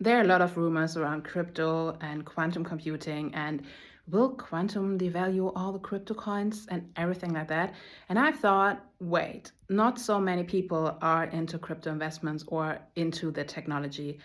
There are a lot of rumors around crypto and quantum computing, and will quantum devalue all the crypto coins and everything like that? And I thought, wait, not so many people are into crypto investments or into the technology.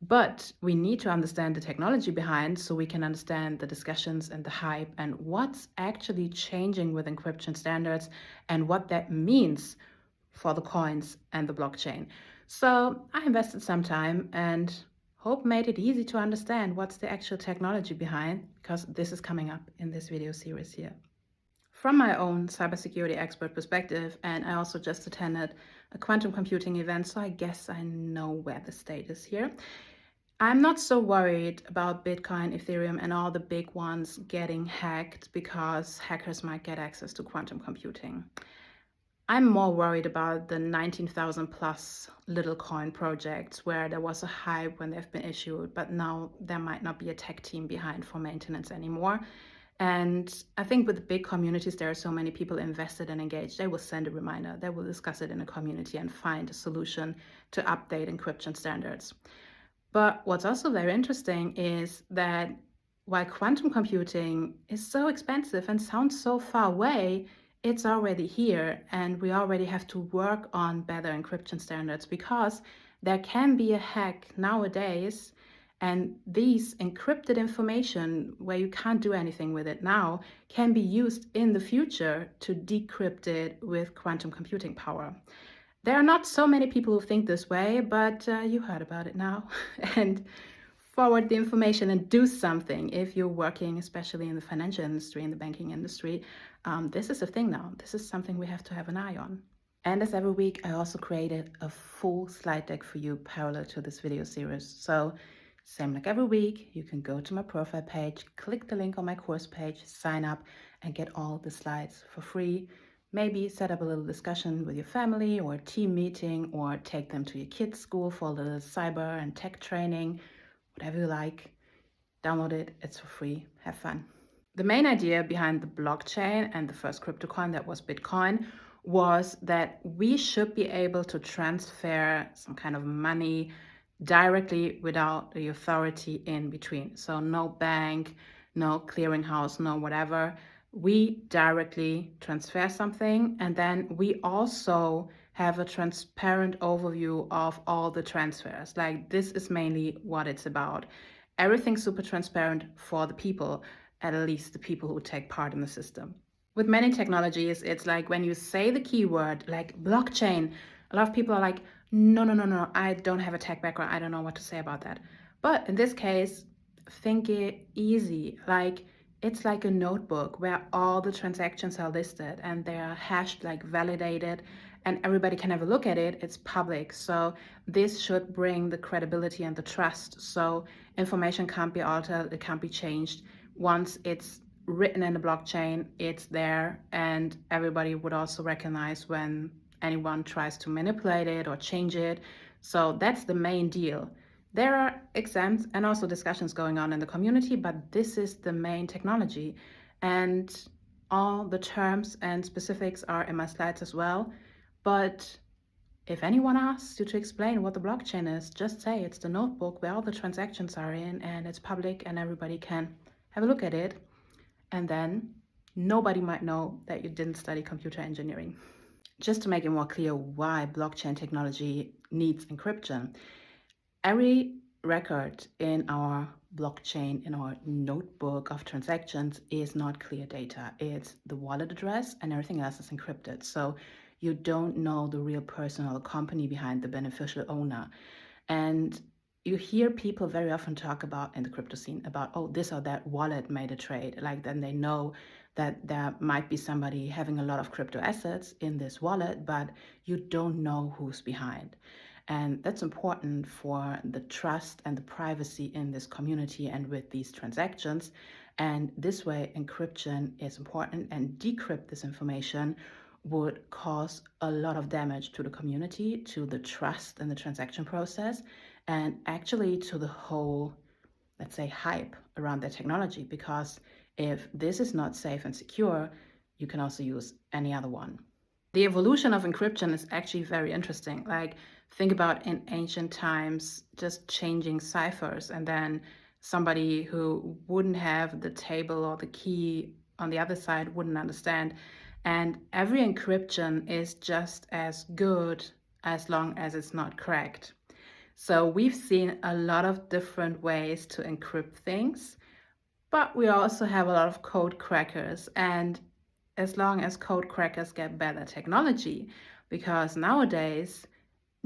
But we need to understand the technology behind so we can understand the discussions and the hype and what's actually changing with encryption standards and what that means for the coins and the blockchain. So I invested some time and hope made it easy to understand what's the actual technology behind, because this is coming up in this video series here. From my own cybersecurity expert perspective, and I also just attended a quantum computing event, so I guess I know where the state is here. I'm not so worried about Bitcoin, Ethereum, and all the big ones getting hacked because hackers might get access to quantum computing. I'm more worried about the 19,000 plus little coin projects where there was a hype when they've been issued, but now there might not be a tech team behind for maintenance anymore. And I think with the big communities, there are so many people invested and engaged. They will send a reminder, they will discuss it in a community and find a solution to update encryption standards. But what's also very interesting is that while quantum computing is so expensive and sounds so far away, it's already here, and we already have to work on better encryption standards because there can be a hack nowadays, and these encrypted information where you can't do anything with it now can be used in the future to decrypt it with quantum computing power. There are not so many people who think this way, but you heard about it now. And forward the information and do something if you're working, especially in the financial industry, in the banking industry. This is a thing now. This is something we have to have an eye on. And as every week, I also created a full slide deck for you parallel to this video series. So same like every week, you can go to my profile page, click the link on my course page, sign up, and get all the slides for free. Maybe set up a little discussion with your family or a team meeting, or take them to your kids' school for a little cyber and tech training, whatever you like. Download it, it's for free, have fun. The main idea behind the blockchain and the first crypto coin, that was Bitcoin, was that we should be able to transfer some kind of money directly without the authority in between. So no bank, no clearinghouse, no whatever. We directly transfer something, and then we also have a transparent overview of all the transfers. Like, this is mainly what it's about. Everything's super transparent for the people, at least the people who take part in the system. With many technologies, it's like when you say the keyword like blockchain, a lot of people are like, no, I don't have a tech background, I don't know what to say about that. But in this case, think it easy. Like, it's like a notebook where all the transactions are listed and they are hashed, like validated, and everybody can have a look at it. It's public. So this should bring the credibility and the trust. So information can't be altered, it can't be changed. Once it's written in the blockchain, it's there, and everybody would also recognize when anyone tries to manipulate it or change it. So that's the main deal. There are exams and also discussions going on in the community, but this is the main technology. And all the terms and specifics are in my slides as well. But if anyone asks you to explain what the blockchain is, just say it's the notebook where all the transactions are in, and it's public and everybody can have a look at it. And then nobody might know that you didn't study computer engineering. Just to make it more clear why blockchain technology needs encryption, every record in our blockchain, in our notebook of transactions, is not clear data. It's the wallet address, and everything else is encrypted. So you don't know the real person or the company behind the beneficial owner. And you hear people very often talk about in the crypto scene about, oh, this or that wallet made a trade. Like, then they know that there might be somebody having a lot of crypto assets in this wallet, but you don't know who's behind. And that's important for the trust and the privacy in this community and with these transactions. And this way, encryption is important, and decrypt this information would cause a lot of damage to the community, to the trust in the transaction process, and actually to the whole, let's say, hype around the technology. Because if this is not safe and secure, you can also use any other one. The evolution of encryption is actually very interesting. Like, Think about in ancient times, just changing ciphers, and then somebody who wouldn't have the table or the key on the other side wouldn't understand. And every encryption is just as good as long as it's not cracked. So we've seen a lot of different ways to encrypt things, but we also have a lot of code crackers. And as long as code crackers get better technology, because nowadays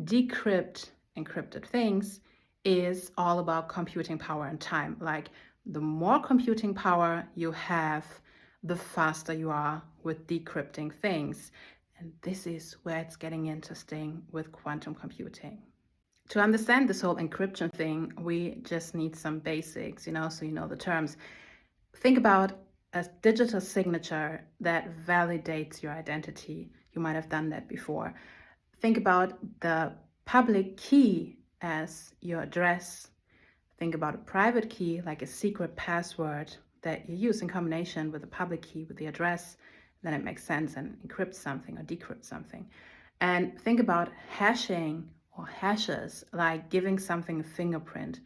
decrypt encrypted things is all about computing power and time. Like the more computing power you have, the faster you are with decrypting things. And this is where it's getting interesting with quantum computing. To understand this whole encryption thing, we just need some basics, so you know the terms. Think about a digital signature that validates your identity. You might have done that before. Think about the public key as your address. Think about a private key, like a secret password that you use in combination with a public key with the address. Then it makes sense and encrypts something or decrypts something. And think about hashing or hashes, like giving something a fingerprint.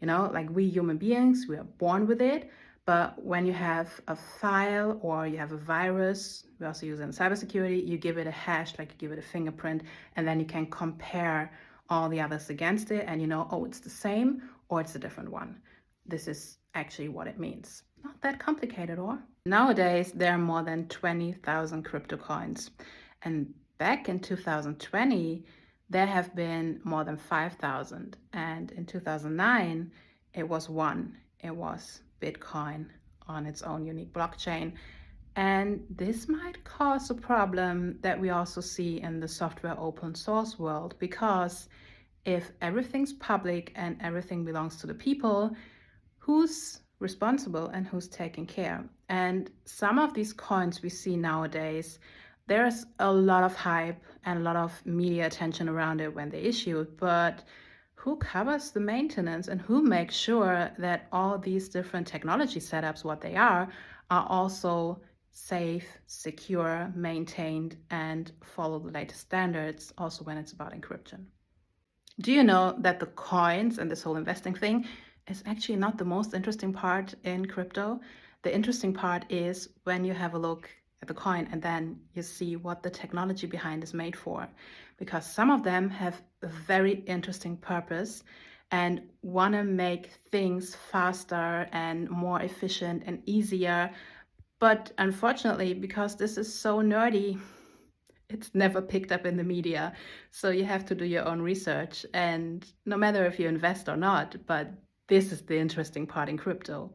Like we human beings, we are born with it. But when you have a file or you have a virus, we also use it in cybersecurity, you give it a hash, like you give it a fingerprint, and then you can compare all the others against it and oh, it's the same or it's a different one. This is actually what it means. Not that complicated, or? Nowadays, there are more than 20,000 crypto coins. And back in 2020, there have been more than 5,000. And in 2009, it was one. It was Bitcoin on its own unique blockchain. And this might cause a problem that we also see in the software open source world, because if everything's public and everything belongs to the people, who's responsible and who's taking care? And some of these coins we see nowadays, there's a lot of hype and a lot of media attention around it when they issue, but who covers the maintenance and who makes sure that all these different technology setups, what they are also safe, secure, maintained, and follow the latest standards also when it's about encryption? Do you know that the coins and this whole investing thing is actually not the most interesting part in crypto? The interesting part is when you have a look at the coin and then you see what the technology behind is made for. Because some of them have a very interesting purpose and want to make things faster and more efficient and easier. But unfortunately, because this is so nerdy, it's never picked up in the media. So you have to do your own research. And no matter if you invest or not, but this is the interesting part in crypto.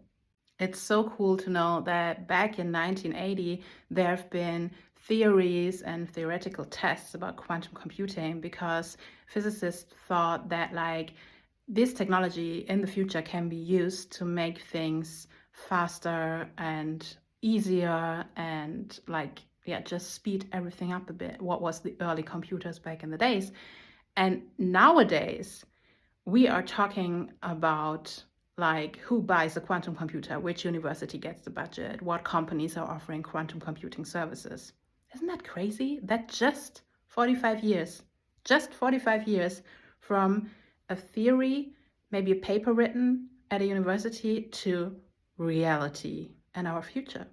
It's so cool to know that back in 1980, there have been theories and theoretical tests about quantum computing, because physicists thought that this technology in the future can be used to make things faster and easier and just speed everything up a bit. What was the early computers back in the days? And nowadays, we are talking about who buys a quantum computer, which university gets the budget, what companies are offering quantum computing services. Isn't that crazy? That just 45 years from a theory, maybe a paper written at a university, to reality and our future.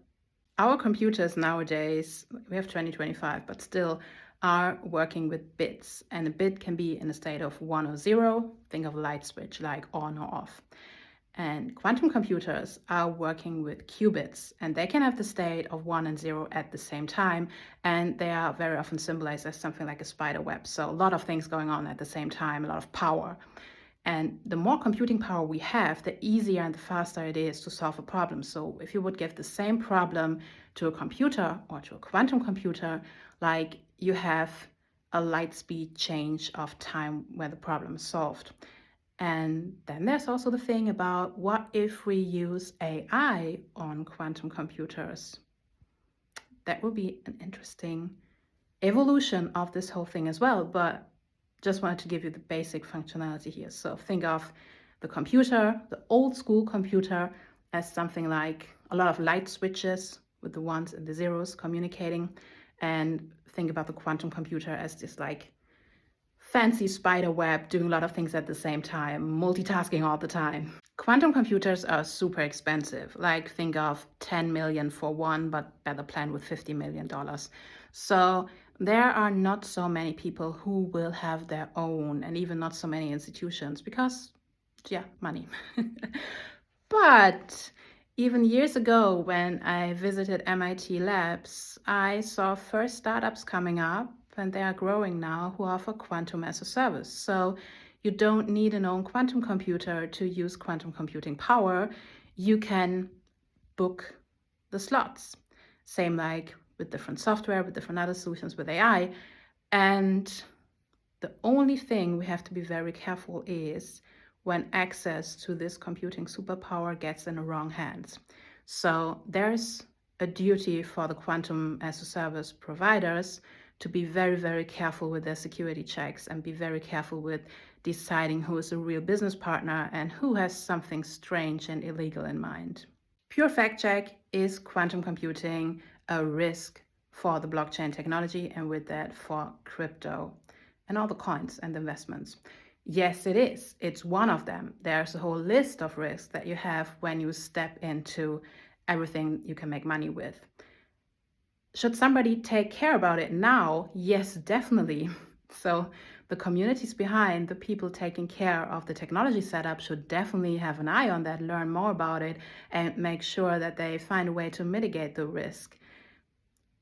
Our computers nowadays, we have 2025, but still are working with bits. And a bit can be in a state of 1 or 0. Think of a light switch, like on or off. And quantum computers are working with qubits, and they can have the state of 1 and 0 at the same time. And they are very often symbolized as something like a spider web. So a lot of things going on at the same time, a lot of power. And the more computing power we have, the easier and the faster it is to solve a problem. So if you would give the same problem to a computer or to a quantum computer, you have a light speed change of time where the problem is solved. And then there's also the thing about, what if we use AI on quantum computers? That would be an interesting evolution of this whole thing as well, but just wanted to give you the basic functionality here. So think of the computer, the old school computer, as something like a lot of light switches with the ones and the zeros communicating. And think about the quantum computer as this fancy spider web, doing a lot of things at the same time, multitasking all the time. Quantum computers are super expensive. Like, think of 10 million for one, but better plan with $50 million. So there are not so many people who will have their own, and even not so many institutions because, yeah, money. But even years ago, when I visited MIT labs, I saw first startups coming up, and they are growing now, who offer quantum as a service. So you don't need an own quantum computer to use quantum computing power. You can book the slots. Same like with different software, with different other solutions with AI. And the only thing we have to be very careful is when access to this computing superpower gets in the wrong hands. So there's a duty for the quantum as a service providers to be very, very careful with their security checks and be very careful with deciding who is a real business partner and who has something strange and illegal in mind. Pure fact check: is quantum computing a risk for the blockchain technology, and with that for crypto and all the coins and investments? Yes, it is. It's one of them. There's a whole list of risks that you have when you step into everything you can make money with. Should somebody take care about it now? Yes, definitely. So the communities behind the people taking care of the technology setup should definitely have an eye on that, learn more about it, and make sure that they find a way to mitigate the risk.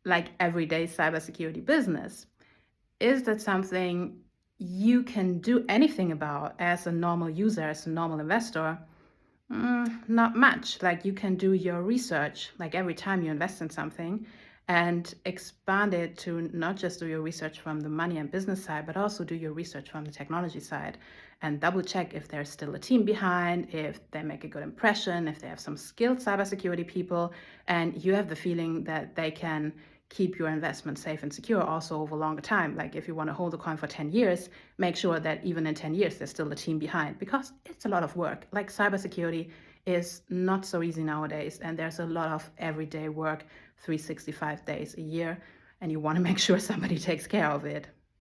Like everyday cybersecurity business. Is that something you can do anything about as a normal user, as a normal investor? Not much. Like, you can do your research, like every time you invest in something, and expand it to not just do your research from the money and business side, but also do your research from the technology side and double check if there's still a team behind, if they make a good impression, if they have some skilled cybersecurity people, and you have the feeling that they can keep your investment safe and secure also over a longer time. Like, if you want to hold a coin for 10 years, make sure that even in 10 years, there's still a team behind, because it's a lot of work. Like, cybersecurity is not so easy nowadays, and there's a lot of everyday work 365 days a year, and you want to make sure somebody takes care of it.